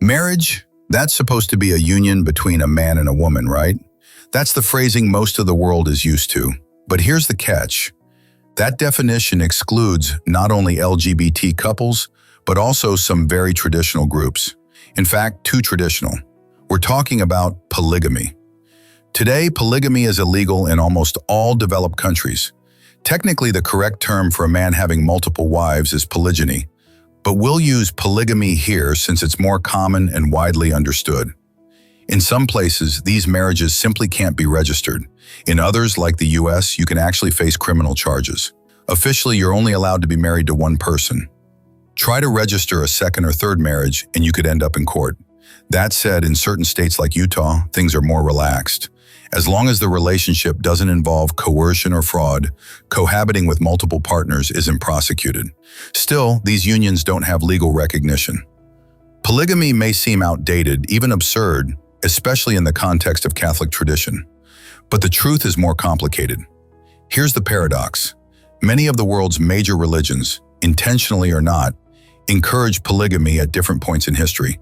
Marriage, that's supposed to be a union between a man and a woman, right? That's the phrasing most of the world is used to. But here's the catch. That definition excludes not only LGBT couples, but also some very traditional groups. In fact, too traditional. We're talking about polygamy. Today, polygamy is illegal in almost all developed countries. Technically, the correct term for a man having multiple wives is polygyny, but we'll use polygamy here since it's more common and widely understood. In some places, these marriages simply can't be registered. In others, like the US, you can actually face criminal charges. Officially, you're only allowed to be married to one person. Try to register a second or third marriage, and you could end up in court. That said, in certain states like Utah, things are more relaxed. As long as the relationship doesn't involve coercion or fraud, cohabiting with multiple partners isn't prosecuted. Still, these unions don't have legal recognition. Polygamy may seem outdated, even absurd, especially in the context of Catholic tradition. But the truth is more complicated. Here's the paradox. Many of the world's major religions, intentionally or not, encourage polygamy at different points in history,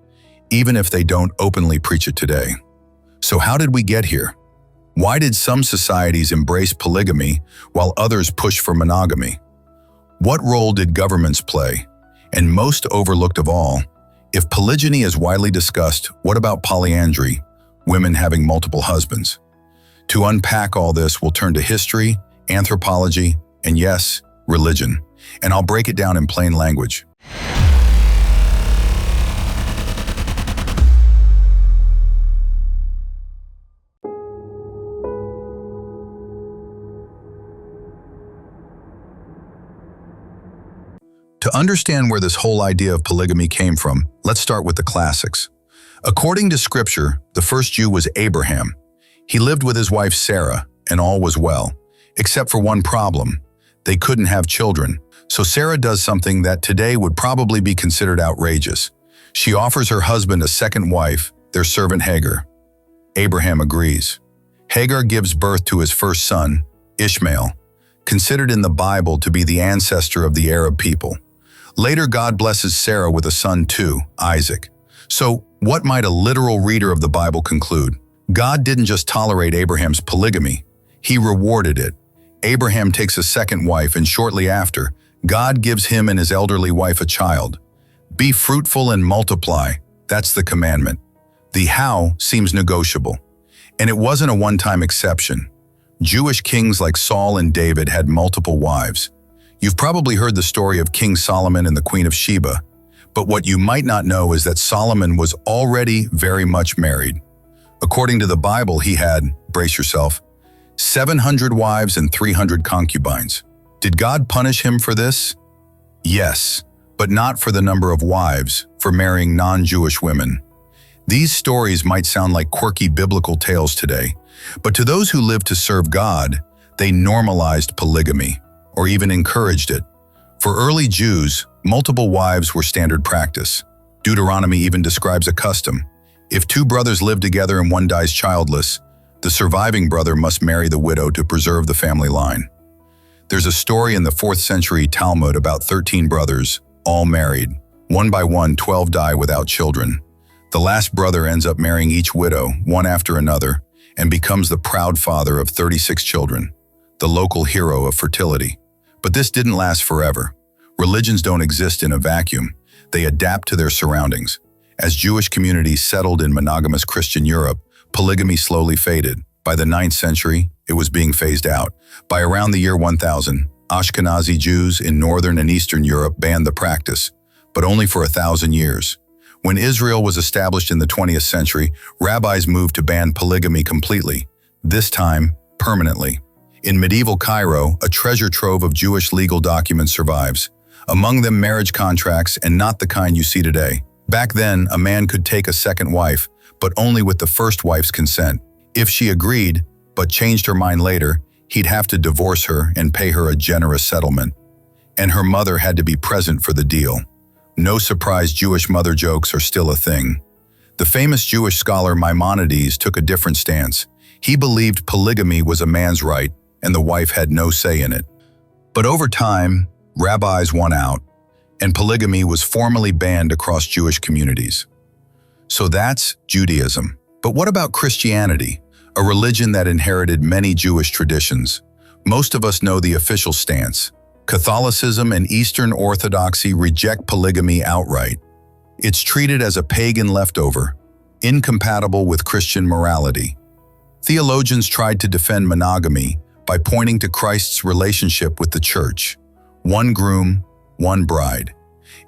even if they don't openly preach it today. So how did we get here? Why did some societies embrace polygamy while others push for monogamy? What role did governments play? And most overlooked of all, if polygyny is widely discussed, what about polyandry, women having multiple husbands? To unpack all this, we'll turn to history, anthropology, and yes, religion. And I'll break it down in plain language. To understand where this whole idea of polygamy came from, let's start with the classics. According to Scripture, the first Jew was Abraham. He lived with his wife Sarah, and all was well, except for one problem. They couldn't have children, so Sarah does something that today would probably be considered outrageous. She offers her husband a second wife, their servant Hagar. Abraham agrees. Hagar gives birth to his first son, Ishmael, considered in the Bible to be the ancestor of the Arab people. Later, God blesses Sarah with a son too, Isaac. So, what might a literal reader of the Bible conclude? God didn't just tolerate Abraham's polygamy, he rewarded it. Abraham takes a second wife, and shortly after, God gives him and his elderly wife a child. Be fruitful and multiply, that's the commandment. The how seems negotiable. And it wasn't a one-time exception. Jewish kings like Saul and David had multiple wives. You've probably heard the story of King Solomon and the Queen of Sheba, but what you might not know is that Solomon was already very much married. According to the Bible, he had, brace yourself, 700 wives and 300 concubines. Did God punish him for this? Yes, but not for the number of wives, for marrying non-Jewish women. These stories might sound like quirky biblical tales today, but to those who lived to serve God, they normalized polygamy, or even encouraged it. For early Jews, multiple wives were standard practice. Deuteronomy even describes a custom. If two brothers live together and one dies childless, the surviving brother must marry the widow to preserve the family line. There's a story in the 4th century Talmud about 13 brothers, all married. One by one, 12 die without children. The last brother ends up marrying each widow, one after another, and becomes the proud father of 36 children, the local hero of fertility. But this didn't last forever. Religions don't exist in a vacuum. They adapt to their surroundings. As Jewish communities settled in monogamous Christian Europe, polygamy slowly faded. By the 9th century, it was being phased out. By around the year 1000, Ashkenazi Jews in Northern and Eastern Europe banned the practice, but only for 1,000 years. When Israel was established in the 20th century, rabbis moved to ban polygamy completely, this time permanently. In medieval Cairo, a treasure trove of Jewish legal documents survives, among them marriage contracts and not the kind you see today. Back then, a man could take a second wife, but only with the first wife's consent. If she agreed, but changed her mind later, he'd have to divorce her and pay her a generous settlement. And her mother had to be present for the deal. No surprise, Jewish mother jokes are still a thing. The famous Jewish scholar Maimonides took a different stance. He believed polygamy was a man's right, and the wife had no say in it. But over time, rabbis won out, and polygamy was formally banned across Jewish communities. So that's Judaism. But what about Christianity, a religion that inherited many Jewish traditions? Most of us know the official stance. Catholicism and Eastern Orthodoxy reject polygamy outright. It's treated as a pagan leftover, incompatible with Christian morality. Theologians tried to defend monogamy by pointing to Christ's relationship with the church. One groom, one bride.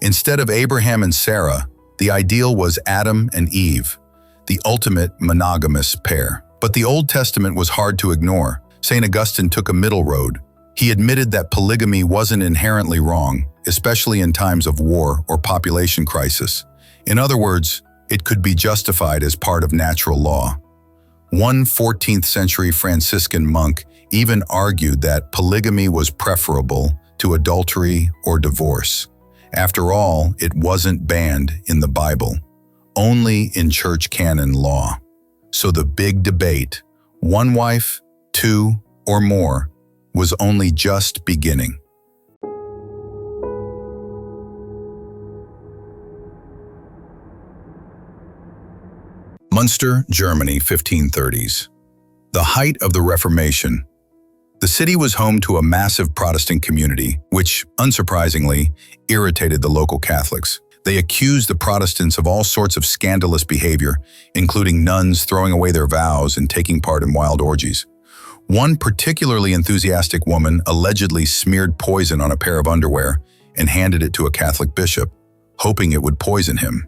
Instead of Abraham and Sarah, the ideal was Adam and Eve, the ultimate monogamous pair. But the Old Testament was hard to ignore. St. Augustine took a middle road. He admitted that polygamy wasn't inherently wrong, especially in times of war or population crisis. In other words, it could be justified as part of natural law. One 14th century Franciscan monk even argued that polygamy was preferable to adultery or divorce. After all, it wasn't banned in the Bible, only in church canon law. So the big debate, one wife, two, or more, was only just beginning. Munster, Germany, 1530s. The height of the Reformation. The city was home to a massive Protestant community, which, unsurprisingly, irritated the local Catholics. They accused the Protestants of all sorts of scandalous behavior, including nuns throwing away their vows and taking part in wild orgies. One particularly enthusiastic woman allegedly smeared poison on a pair of underwear and handed it to a Catholic bishop, hoping it would poison him.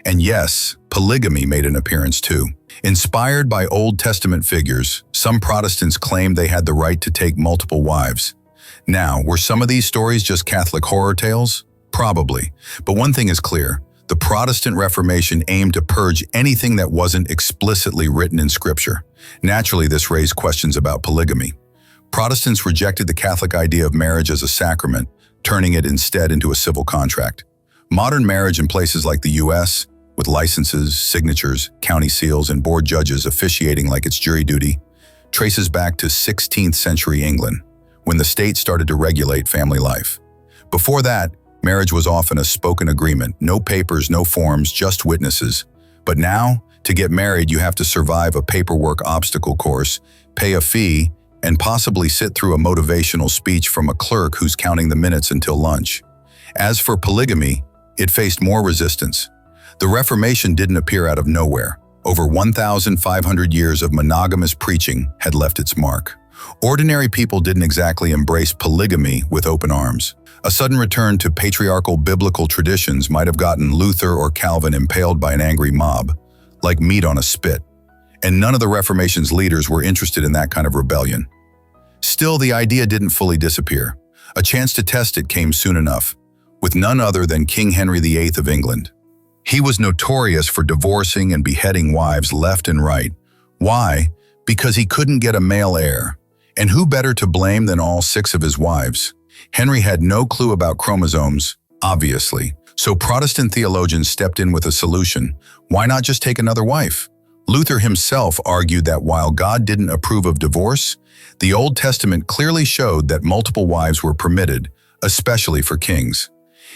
And yes, polygamy made an appearance too. Inspired by Old Testament figures, some Protestants claimed they had the right to take multiple wives. Now, were some of these stories just Catholic horror tales? Probably. But one thing is clear. The Protestant Reformation aimed to purge anything that wasn't explicitly written in Scripture. Naturally, this raised questions about polygamy. Protestants rejected the Catholic idea of marriage as a sacrament, turning it instead into a civil contract. Modern marriage in places like the U.S., with licenses, signatures, county seals, and board judges officiating like it's jury duty, traces back to 16th century England, when the state started to regulate family life. Before that, marriage was often a spoken agreement, no papers, no forms, just witnesses. But now, to get married, you have to survive a paperwork obstacle course, pay a fee, and possibly sit through a motivational speech from a clerk who's counting the minutes until lunch. As for polygamy, it faced more resistance. The Reformation didn't appear out of nowhere. Over 1,500 years of monogamous preaching had left its mark. Ordinary people didn't exactly embrace polygamy with open arms. A sudden return to patriarchal biblical traditions might have gotten Luther or Calvin impaled by an angry mob, like meat on a spit. And none of the Reformation's leaders were interested in that kind of rebellion. Still, the idea didn't fully disappear. A chance to test it came soon enough, with none other than King Henry VIII of England. He was notorious for divorcing and beheading wives left and right. Why? Because he couldn't get a male heir. And who better to blame than all 6 of his wives? Henry had no clue about chromosomes, obviously. So Protestant theologians stepped in with a solution. Why not just take another wife? Luther himself argued that while God didn't approve of divorce, the Old Testament clearly showed that multiple wives were permitted, especially for kings.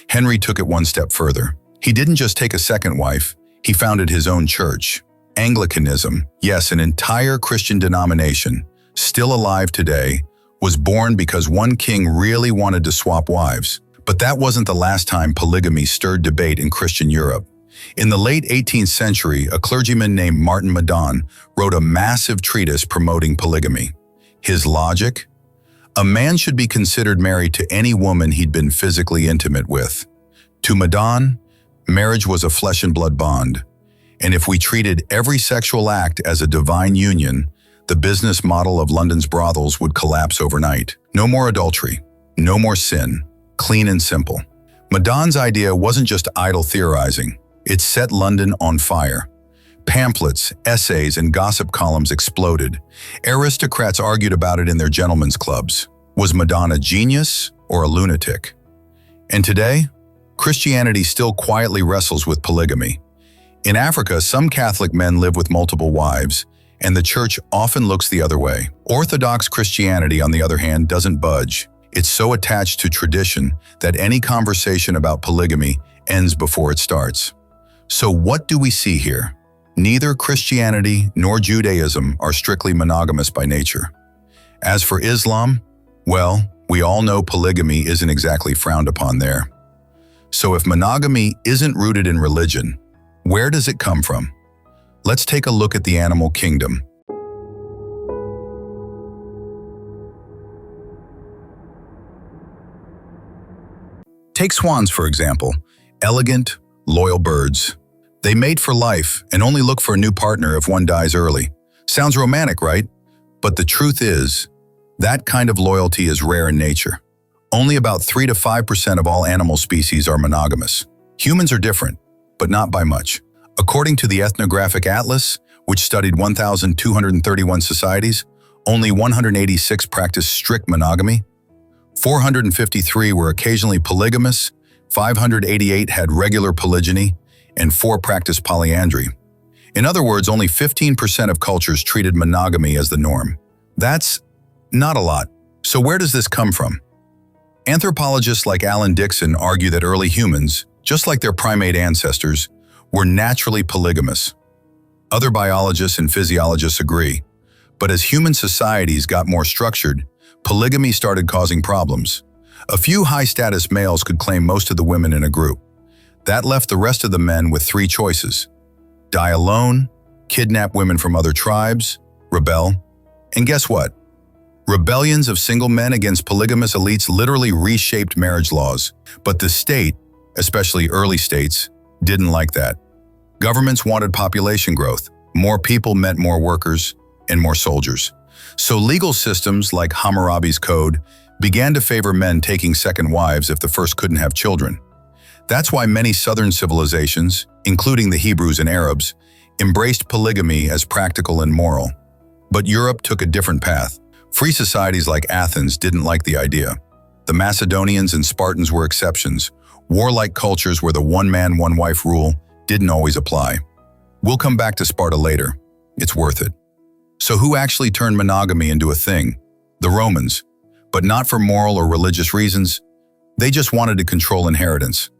Henry took it one step further. He didn't just take a second wife, he founded his own church. Anglicanism, yes, an entire Christian denomination, still alive today, was born because one king really wanted to swap wives. But that wasn't the last time polygamy stirred debate in Christian Europe. In the late 18th century, a clergyman named Martin Madon wrote a massive treatise promoting polygamy. His logic? A man should be considered married to any woman he'd been physically intimate with. To Madon, marriage was a flesh and blood bond. And if we treated every sexual act as a divine union, the business model of London's brothels would collapse overnight. No more adultery, no more sin, clean and simple. Madon's idea wasn't just idle theorizing. It set London on fire. Pamphlets, essays, and gossip columns exploded. Aristocrats argued about it in their gentlemen's clubs. Was Madon a genius or a lunatic? And today, Christianity still quietly wrestles with polygamy. In Africa, some Catholic men live with multiple wives, and the church often looks the other way. Orthodox Christianity, on the other hand, doesn't budge. It's so attached to tradition that any conversation about polygamy ends before it starts. So what do we see here? Neither Christianity nor Judaism are strictly monogamous by nature. As for Islam, well, we all know polygamy isn't exactly frowned upon there. So if monogamy isn't rooted in religion, where does it come from? Let's take a look at the animal kingdom. Take swans, for example. Elegant, loyal birds. They mate for life and only look for a new partner if one dies early. Sounds romantic, right? But the truth is, that kind of loyalty is rare in nature. Only about 3 to 5% of all animal species are monogamous. Humans are different, but not by much. According to the Ethnographic Atlas, which studied 1,231 societies, only 186 practiced strict monogamy. 453 were occasionally polygamous, 588 had regular polygyny, and 4 practiced polyandry. In other words, only 15% of cultures treated monogamy as the norm. That's not a lot. So where does this come from? Anthropologists like Alan Dixon argue that early humans, just like their primate ancestors, were naturally polygamous. Other biologists and physiologists agree. But as human societies got more structured, polygamy started causing problems. A few high-status males could claim most of the women in a group. That left the rest of the men with 3 choices: die alone, kidnap women from other tribes, rebel. And guess what? Rebellions of single men against polygamous elites literally reshaped marriage laws. But the state, especially early states, didn't like that. Governments wanted population growth. More people meant more workers and more soldiers. So legal systems like Hammurabi's Code began to favor men taking second wives if the first couldn't have children. That's why many southern civilizations, including the Hebrews and Arabs, embraced polygamy as practical and moral. But Europe took a different path. Free societies like Athens didn't like the idea. The Macedonians and Spartans were exceptions. Warlike cultures where the one-man, one-wife rule didn't always apply. We'll come back to Sparta later. It's worth it. So who actually turned monogamy into a thing? The Romans. But not for moral or religious reasons. They just wanted to control inheritance.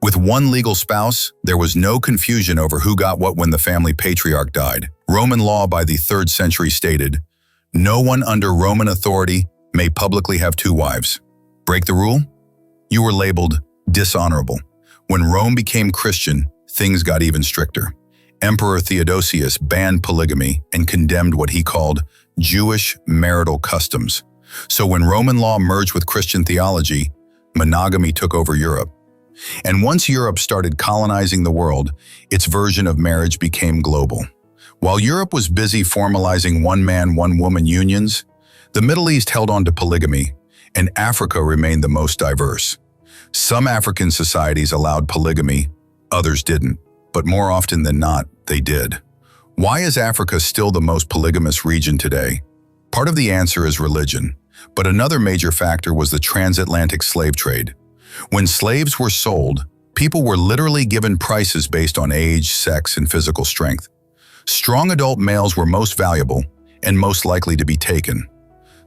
With one legal spouse, there was no confusion over who got what when the family patriarch died. Roman law by the 3rd century stated, "No one under Roman authority may publicly have 2 wives. Break the rule? You were labeled dishonorable." When Rome became Christian, things got even stricter. Emperor Theodosius banned polygamy and condemned what he called Jewish marital customs. So when Roman law merged with Christian theology, monogamy took over Europe. And once Europe started colonizing the world, its version of marriage became global. While Europe was busy formalizing one-man, one-woman unions, the Middle East held on to polygamy, and Africa remained the most diverse. Some African societies allowed polygamy, others didn't, but more often than not, they did. Why is Africa still the most polygamous region today? Part of the answer is religion, but another major factor was the transatlantic slave trade. When slaves were sold, people were literally given prices based on age, sex, and physical strength. Strong adult males were most valuable and most likely to be taken.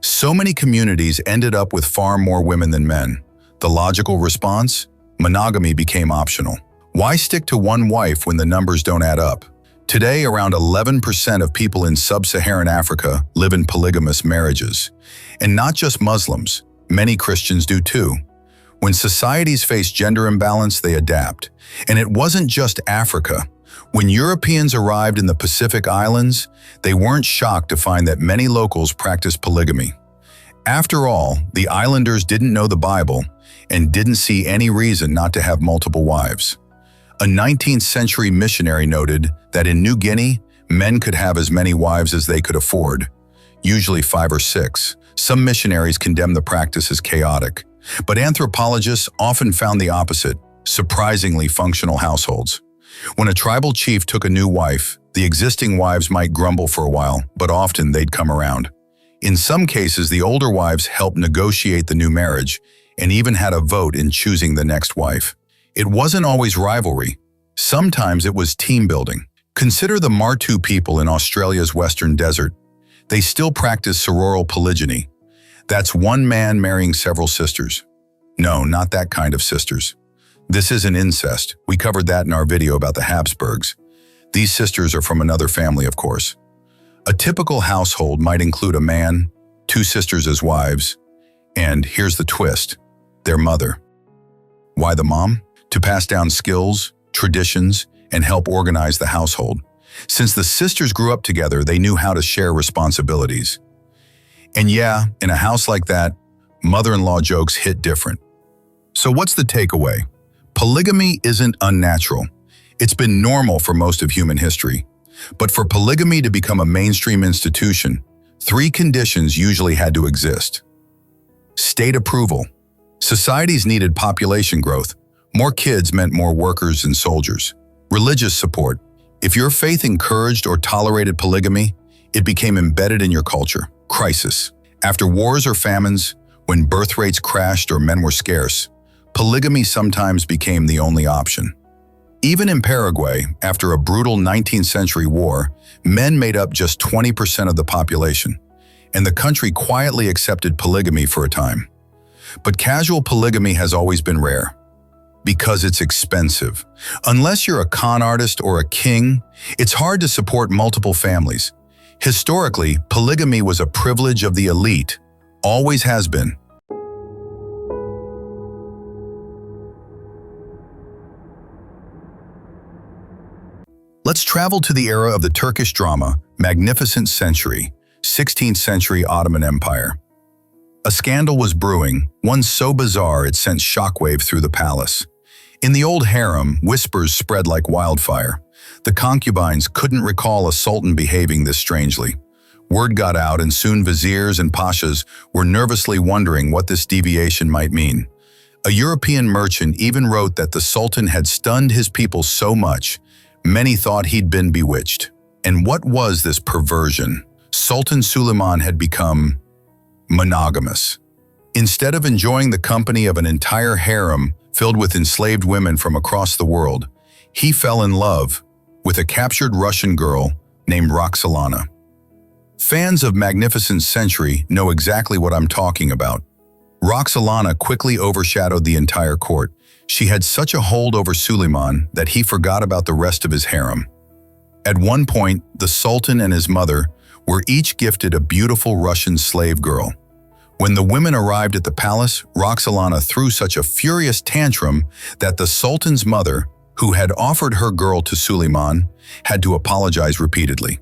So many communities ended up with far more women than men. The logical response? Monogamy became optional. Why stick to one wife when the numbers don't add up? Today, around 11% of people in sub-Saharan Africa live in polygamous marriages. And not just Muslims, many Christians do too. When societies face gender imbalance, they adapt. And it wasn't just Africa. When Europeans arrived in the Pacific Islands, they weren't shocked to find that many locals practiced polygamy. After all, the islanders didn't know the Bible and didn't see any reason not to have multiple wives. A 19th century missionary noted that in New Guinea, men could have as many wives as they could afford, usually 5 or 6. Some missionaries condemned the practice as chaotic, but anthropologists often found the opposite, surprisingly functional households. When a tribal chief took a new wife, the existing wives might grumble for a while, but often they'd come around. In some cases, the older wives helped negotiate the new marriage and even had a vote in choosing the next wife. It wasn't always rivalry. Sometimes it was team building. Consider the Martu people in Australia's Western Desert. They still practice sororal polygyny. That's one man marrying several sisters. No, not that kind of sisters. This isn't incest. We covered that in our video about the Habsburgs. These sisters are from another family, of course. A typical household might include a man, two sisters as wives, and here's the twist, their mother. Why the mom? To pass down skills, traditions, and help organize the household. Since the sisters grew up together, they knew how to share responsibilities. And yeah, in a house like that, mother-in-law jokes hit different. So what's the takeaway? Polygamy isn't unnatural. It's been normal for most of human history. But for polygamy to become a mainstream institution, three conditions usually had to exist. State approval. Societies needed population growth. More kids meant more workers and soldiers. Religious support. If your faith encouraged or tolerated polygamy, it became embedded in your culture. Crisis. After wars or famines, when birth rates crashed or men were scarce, polygamy sometimes became the only option. Even in Paraguay, after a brutal 19th century war, men made up just 20% of the population, and the country quietly accepted polygamy for a time. But casual polygamy has always been rare, because it's expensive. Unless you're a con artist or a king, it's hard to support multiple families. Historically, polygamy was a privilege of the elite, always has been. Let's travel to the era of the Turkish drama, Magnificent Century, 16th century Ottoman Empire. A scandal was brewing, one so bizarre it sent shockwave through the palace. In the old harem, whispers spread like wildfire. The concubines couldn't recall a sultan behaving this strangely. Word got out and soon viziers and pashas were nervously wondering what this deviation might mean. A European merchant even wrote that the sultan had stunned his people so much, many thought he'd been bewitched. And what was this perversion? Sultan Suleiman had become monogamous. Instead of enjoying the company of an entire harem filled with enslaved women from across the world, he fell in love with a captured Russian girl named Roxolana. Fans of Magnificent Century know exactly what I'm talking about. Roxolana quickly overshadowed the entire court. She had such a hold over Suleiman that he forgot about the rest of his harem. At one point, the Sultan and his mother were each gifted a beautiful Russian slave girl. When the women arrived at the palace, Roxolana threw such a furious tantrum that the Sultan's mother, who had offered her girl to Suleiman, had to apologize repeatedly.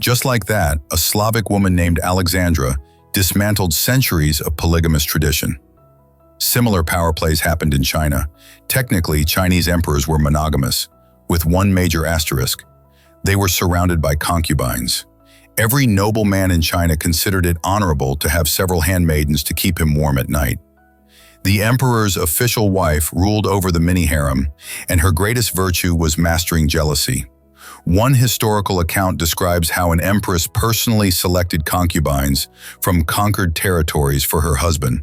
Just like that, a Slavic woman named Alexandra dismantled centuries of polygamous tradition. Similar power plays happened in China. Technically, Chinese emperors were monogamous, with one major asterisk. They were surrounded by concubines. Every noble man in China considered it honorable to have several handmaidens to keep him warm at night. The emperor's official wife ruled over the mini-harem, and her greatest virtue was mastering jealousy. One historical account describes how an empress personally selected concubines from conquered territories for her husband,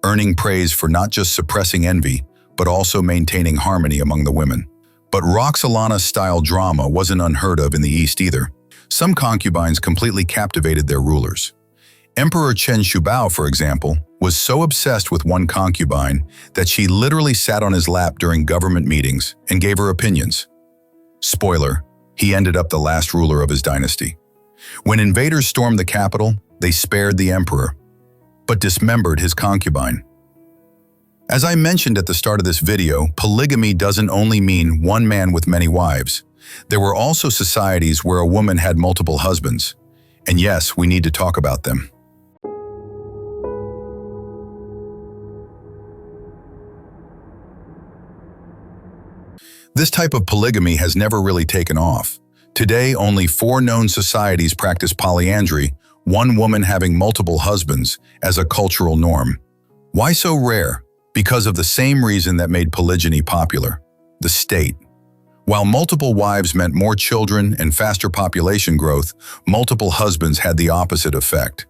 earning praise for not just suppressing envy, but also maintaining harmony among the women. But Roxolana-style drama wasn't unheard of in the East either. Some concubines completely captivated their rulers. Emperor Chen Shubao, for example, was so obsessed with one concubine that she literally sat on his lap during government meetings and gave her opinions. Spoiler, he ended up the last ruler of his dynasty. When invaders stormed the capital, they spared the emperor, but dismembered his concubine. As I mentioned at the start of this video, polygamy doesn't only mean one man with many wives. There were also societies where a woman had multiple husbands. And yes, we need to talk about them. This type of polygamy has never really taken off. Today, only 4 known societies practice polyandry, one woman having multiple husbands, as a cultural norm. Why so rare? Because of the same reason that made polygyny popular: the state. While multiple wives meant more children and faster population growth, multiple husbands had the opposite effect.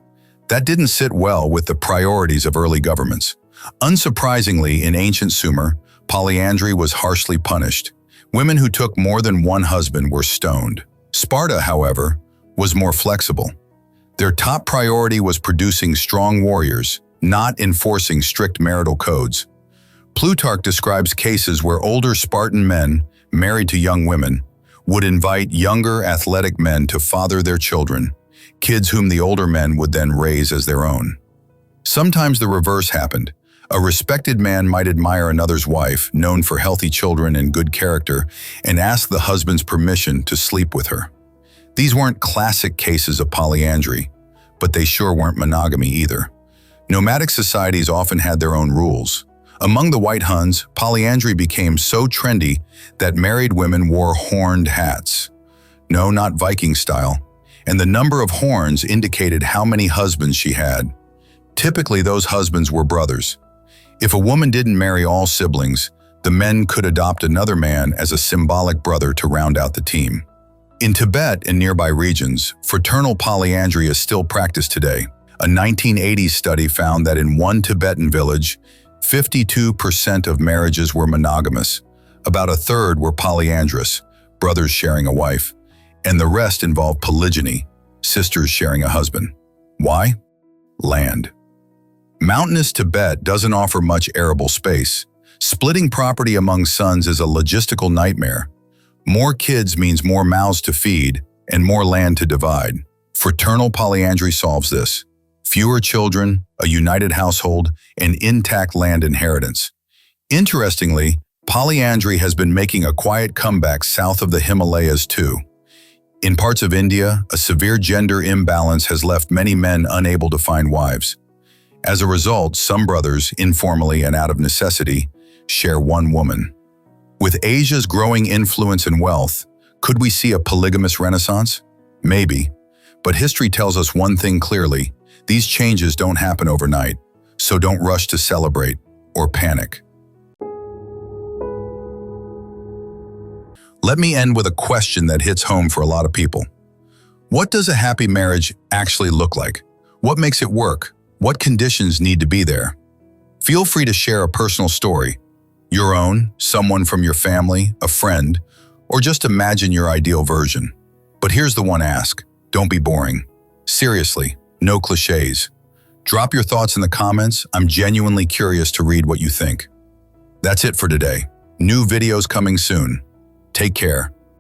That didn't sit well with the priorities of early governments. Unsurprisingly, in ancient Sumer, polyandry was harshly punished. Women who took more than one husband were stoned. Sparta, however, was more flexible. Their top priority was producing strong warriors, not enforcing strict marital codes. Plutarch describes cases where older Spartan men, married to young women, would invite younger athletic men to father their children, kids whom the older men would then raise as their own. Sometimes the reverse happened. A respected man might admire another's wife, known for healthy children and good character, and ask the husband's permission to sleep with her. These weren't classic cases of polyandry, but they sure weren't monogamy either. Nomadic societies often had their own rules. Among the White Huns, polyandry became so trendy that married women wore horned hats. No, not Viking style. And the number of horns indicated how many husbands she had. Typically, those husbands were brothers. If a woman didn't marry all siblings, the men could adopt another man as a symbolic brother to round out the team. In Tibet and nearby regions, fraternal polyandry is still practiced today. A 1980s study found that in one Tibetan village, 52% of marriages were monogamous. About a third were polyandrous, brothers sharing a wife, and the rest involved polygyny, sisters sharing a husband. Why? Land. Mountainous Tibet doesn't offer much arable space. Splitting property among sons is a logistical nightmare. More kids means more mouths to feed and more land to divide. Fraternal polyandry solves this. Fewer children, a united household, and intact land inheritance. Interestingly, polyandry has been making a quiet comeback south of the Himalayas too. In parts of India, a severe gender imbalance has left many men unable to find wives. As a result, some brothers, informally and out of necessity, share one woman. With Asia's growing influence and wealth, could we see a polygamous renaissance? Maybe. But history tells us one thing clearly: these changes don't happen overnight, so don't rush to celebrate or panic. Let me end with a question that hits home for a lot of people. What does a happy marriage actually look like? What makes it work? What conditions need to be there? Feel free to share a personal story, your own, someone from your family, a friend, or just imagine your ideal version. But here's the one ask: don't be boring. Seriously, no cliches. Drop your thoughts in the comments. I'm genuinely curious to read what you think. That's it for today. New videos coming soon. Take care.